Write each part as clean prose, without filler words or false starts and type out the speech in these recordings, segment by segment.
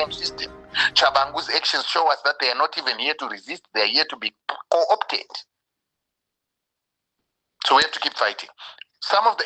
same system. Chabangu's actions show us that they are not even here to resist, they are here to be co-opted. So we have to keep fighting. Some of the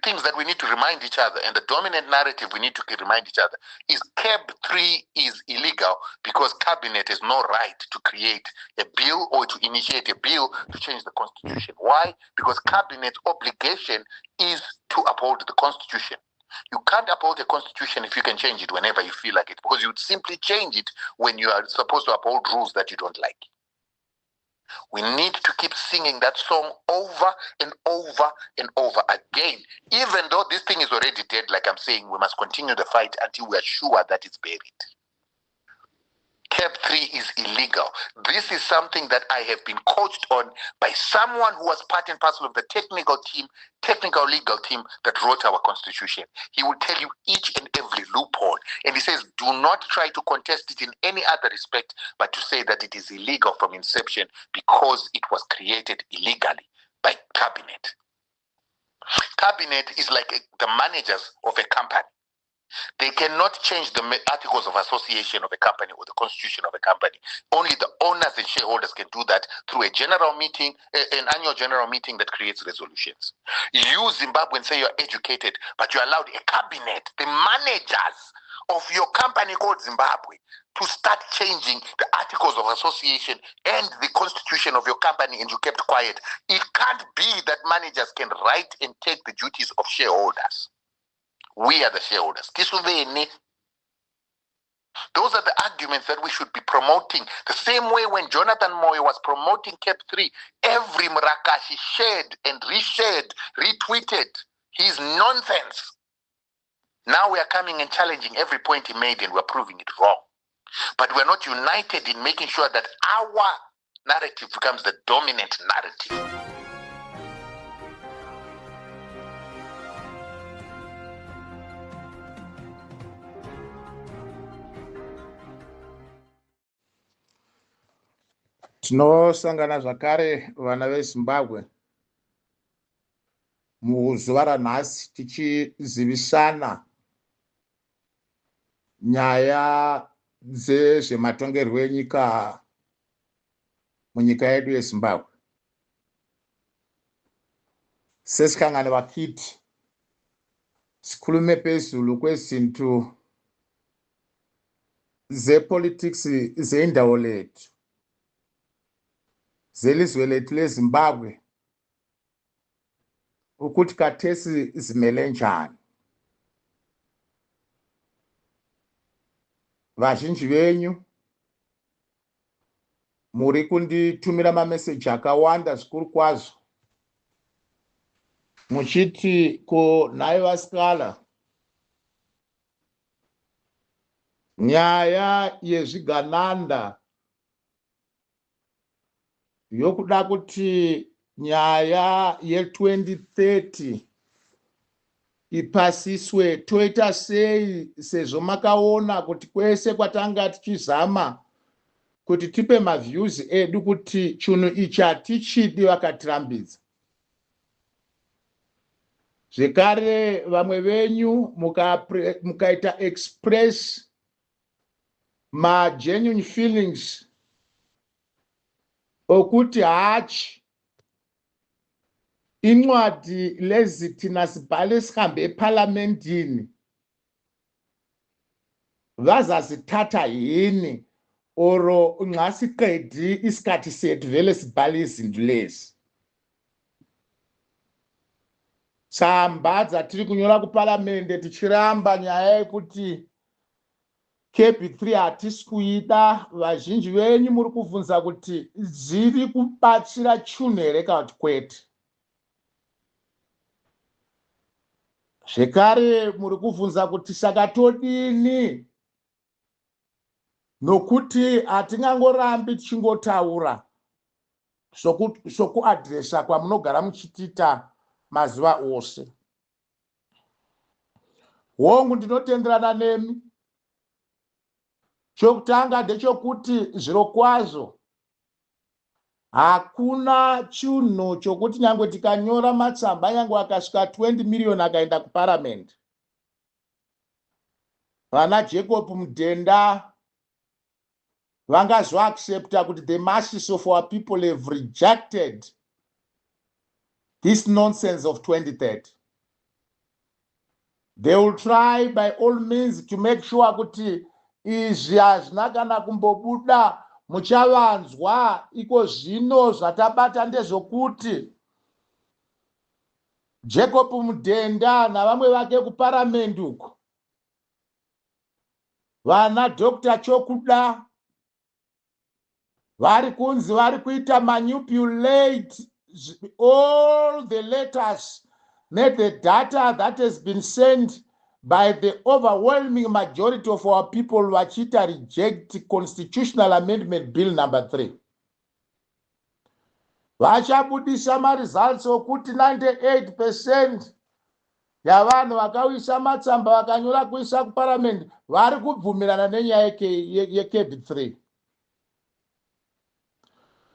things that we need to remind each other, and the dominant narrative we need to remind each other, is CAB 3 is illegal because Cabinet has no right to create a bill or to initiate a bill to change the Constitution. Why? Because Cabinet's obligation is to uphold the Constitution. You can't uphold the Constitution if you can change it whenever you feel like it, because you would simply change it when you are supposed to uphold rules that you don't like. We need to keep singing that song over and over and over again. Even though this thing is already dead, like I'm saying, we must continue the fight until we are sure that it's buried. CAB 3 is illegal. This is something that I have been coached on by someone who was part and parcel of the technical legal team that wrote our Constitution. He will tell you each and every loophole. And he says, do not try to contest it in any other respect, but to say that it is illegal from inception because it was created illegally by Cabinet. Cabinet is like the managers of a company. They cannot change the articles of association of a company or the constitution of a company. Only the owners and shareholders can do that through a general meeting, an annual general meeting that creates resolutions. You, Zimbabweans, say you're educated, but you allowed a cabinet, the managers of your company called Zimbabwe, to start changing the articles of association and the constitution of your company, and you kept quiet. It can't be that managers can write and take the duties of shareholders. We are the shareholders. Those are the arguments that we should be promoting. The same way when Jonathan Moyo was promoting CAB 3, every Murakashi shared and reshared, retweeted his nonsense. Now we are coming and challenging every point he made, and we're proving it wrong. But we're not united in making sure that our narrative becomes the dominant narrative. Tinosangana zvakare vana veZimbabwe muzuva ranhasi tichizivisana nyaya dzezvematongerwo enyika munyika yedu yeZimbabwe. Sesikangane vakiti sikhulume phezulu kwezinto zepolitics zendawo lethu, zelizwe lethu leZimbabwe, ukuthi kathesi zimele njani. Vazhinji venyu muri kunditumira mameseji akawanda zvikuru kwazvo muchiti ko nhaye vasikala, nyaya yezvigananda yokuda kuti nyaya ye2030 ipasiswe, toita sei sezvo makaona kuti kwese kwatanga tichizama kuti tipe maviews edu kuti chinhu ichi hatichidi vakatirambidza. Zvekare vamwe venyu mukaita express genuine feelings okuti hachi incwadi lezi thina sibhale sihambe eparlamentini vazazithatha yini oro nxa siqedi isikhathi sethu vele sibhale izinto lezi. Tsamba dzatiri kunyora kuparlamente tichiramba nyaya yekuti CAB 3 hatisi kuida. Vazhinji venyu muri kubvunza kuti dziri kubatsira chinhu here kana kuti kwete. Zvekare muri kubvunza kuti saka todini, nokuti hatingangorambi tichingotaura sokuadhiresa kwamunogara muchitita mazuva ose. Hongu ndinotenderana nemi. Chokutanga ndechokuti zvirokwazvo hakuna chinhu chokuti nyangwe tikanyora matsamba nyangwe akasvika 20 million akaenda kuparliament, vana Jacob Mudenda vangazoaccepta kuti the masses of our people have rejected this nonsense of 2030. They will try by all means to make sure kuti izvi hazvina kana kumbobuda muchavanzwa. Iko zvino zvatabata ndezvokuti Jacob Mudenda navamwe vake kuparamendi uko, vana Dr. Chokuda vari kunzi vari kuita manipulate all the letters net the data that has been sent by the overwhelming majority of our people vachita reject constitutional amendment bill number 3. Vachabudisa maresults okuti 98% yavanhu vakawisa matsamba vakanyora kuisa kuparamendi vari kubvumirana nenyaya yeKEBI 3.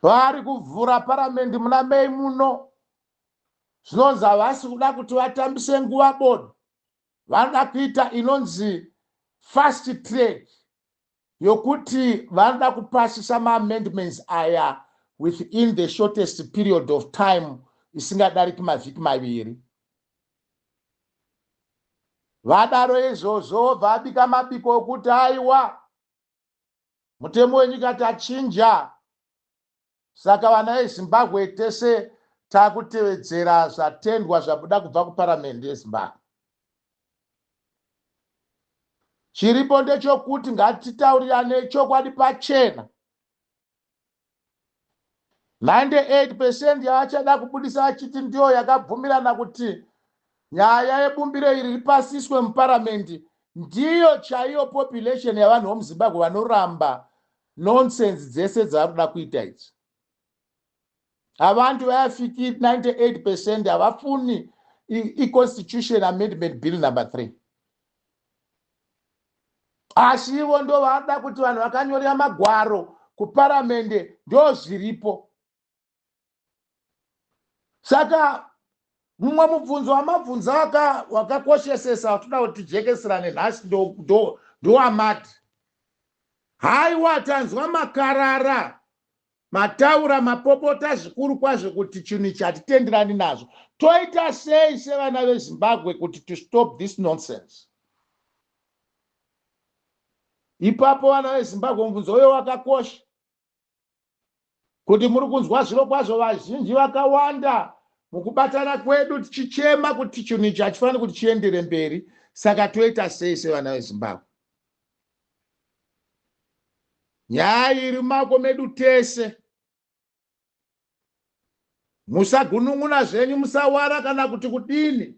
Vari kuvhura paramendi muna Mei muno. Zvinonzi havasi kuda kuti vatambise nguva bodo. Vanoda kuita inonzi fast track yokuti vanoda kupasisa maamendments aya within the shortest period of time isingadariki mavhiki maviri. Vadaro izvozvo vabika mabiko okuti aiwa mutemo wenyika tachinja, saka vana veZimbabwe tese takutevedzera zvatendwa zvabuda kubva kuparamendi yeZimbabwe. Chiripo ndechokuti ngatitaurirane chokwadi pachena. 98% yavachada kubudisa vachiti ndiyo yakabvumirana kuti nyaya yebumbiro iri ripasiswe muparamendi ndiyo chaiyo population yavanhu vomuZimbabwe vanoramba nonsense dzese dzavari kuda kuita idzi. Avantu vayafiki 98% havafuni i-constitution amendment bill number 3. Asi ivo ndo vada kuti vanhu vakanyorera magwaro kuparamende ndo zviripo. Saka mumwe mubvunzo wamabvunzo wakakoshesesa watoda kuti tijekeserane nhasi ndo amati. Haiwa tanzwa makarara, mataura mapopota zvikuru kwazvo kuti chinhu chatitenderani nazvo. Toita sei sevana veZimbabwe kuti to stop this nonsense? Ipapo vana veZimbabwe mubvunzo uyo wakakosha. Kuti muri kunzwa zviro kwazvo vazhinji vakawanda mukubatana kwedu tichichema kuti chinhu ichi hachifaniri kuti chiendere mberi. Saka toita sei sevana veZimbabwe? Nyaya iri mumaoko medu tese. Musagunun'una zvenyu, musawara kana kuti kudini.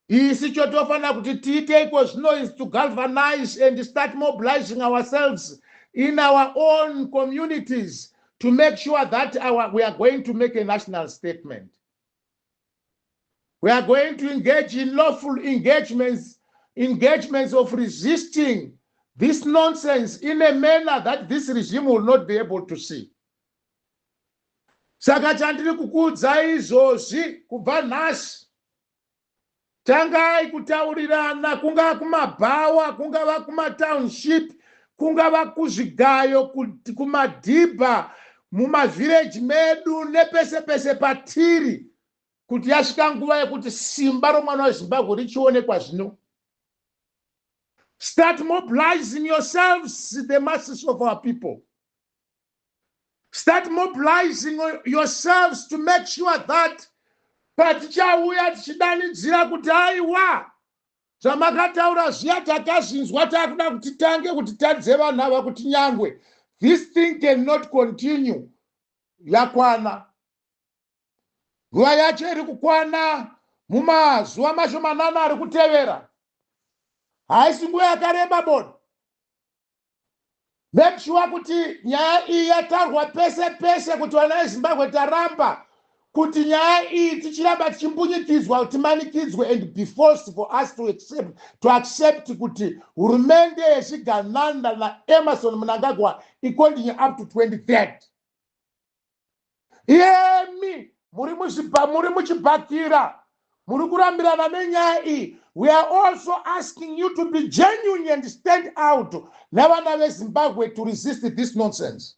Isi chotofanira kuti tiite iko zvino is to galvanize and start mobilizing ourselves in our own communities to make sure that we are going to make a national statement. We are going to engage in lawful engagements of resisting this nonsense in a manner that this regime will not be able to see. Saka chandiri kukuudzai izvozvi kubva nhasi. Tangai kutaurirana, kungava kumabhawa, kungava kumatownship, kungava kuzvigayo, kumadhibha, mumavhireji medu nepese pese patiri, kuti yasvika nguva yekuti simba romwana weZimbabwe richionekwa zvino. Start mobilizing yourselves, the masses of our people. Start mobilizing yourselves to make sure that patichauya tichidanidzira kuti aiwa zvamakataura zviya takazvinzwa, takuda kuti tange kuti tadze vanhu ava kuti nyangwe this thing cannot continue. Yakwana. Nguva yacho iri kukwana mumazuva mashomanana ari kutevera. Haisi nguva yakareba bodo. Make sure kuti nyaya iyi yatarwa pese pese kuti vana veZimbabwe taramba kuti nyaya iyi tichiramba tichimbunyikidzwa, timanikidzwe and be forced for us to accept kuti hurumende yechigananda naEmmerson Mnangagwa ikontinue up to 2030. Yemi muri muchibhakira Murukurambirana nenyaya iyi. We are also asking you to be genuine and stand out navana veZimbabwe to resist this nonsense.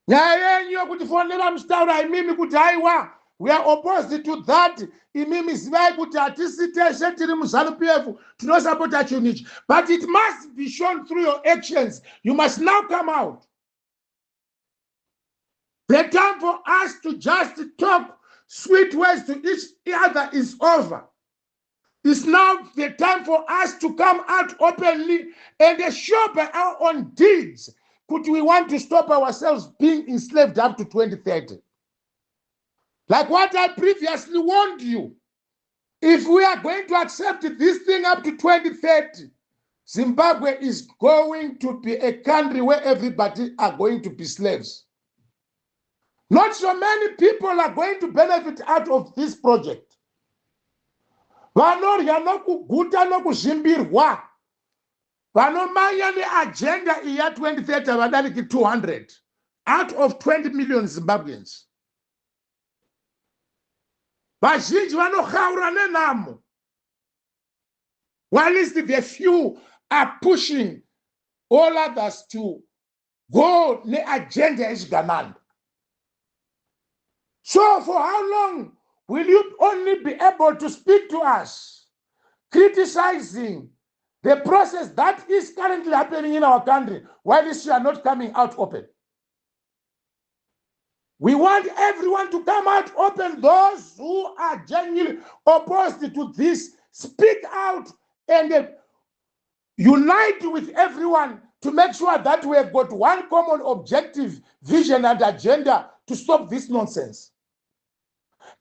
Nyaya yenyu yokutifonera muchitaura imimi kuti haiwa, we are opposed to that. Imimi zivai kuti hatisi teshe tiri muZANU-PF tinosapota chinhu ichi. But it must be shown through your actions. You must now come out. The time for us to just talk sweet words to each other is over. It's now the time for us to come out openly and show by our own deeds. Could we want to stop ourselves being enslaved up to 2030? Like what I previously warned you. If we are going to accept this thing up to 2030, Zimbabwe is going to be a country where everybody are going to be slaves. Not so many people are going to benefit out of this project. Vanorya nokuguta nokuzvimbirwa. Vanomanya neagenda iya 2030 vadariki 200 out of 20 million Zimbabweans. Vazhinji vanochaura nenhamo. While the few are pushing all others to go neagenda echigananda. So for how long will you only be able to speak to us, criticizing the process that is currently happening in our country, while you are not coming out open? We want everyone to come out open. Those who are genuinely opposed to this, speak out and unite with everyone to make sure that we have got one common objective, vision, and agenda to stop this nonsense.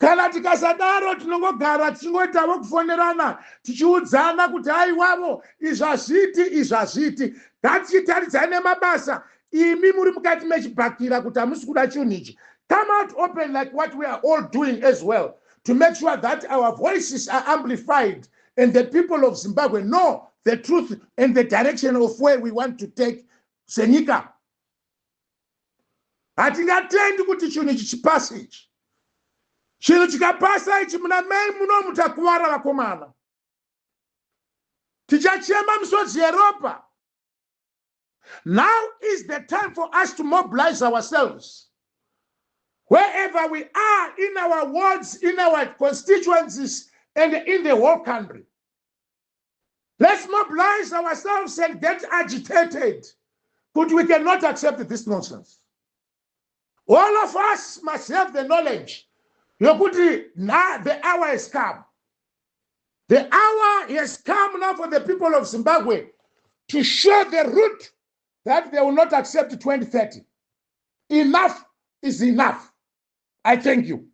Kana tikasadaro tinongogara tichingoitavo kufonerana tichiudzana kuti haiwavo izvazviti ngatitaridzane nemabasa imi muri mukati mechibhakira kuti hamusi kuda chinhu ichi. Come out open like what we are all doing as well to make sure that our voices are amplified and the people of Zimbabwe know the truth and the direction of where we want to take senyika. Hatingatendi kuti chinhu ichi chipasi ichi. Chinhu chikapasa ichi muna mai muno mutakuwara vakomana. Tichachema misodzi yeropa. Now is the time for us to mobilize ourselves. Wherever we are, in our wards, in our constituencies, and in the whole country. Let's mobilize ourselves and get agitated. But we cannot accept this nonsense. All of us must have the knowledge. Now the hour has come. The hour has come now for the people of Zimbabwe to show the route that they will not accept 2030. Enough is enough. I thank you.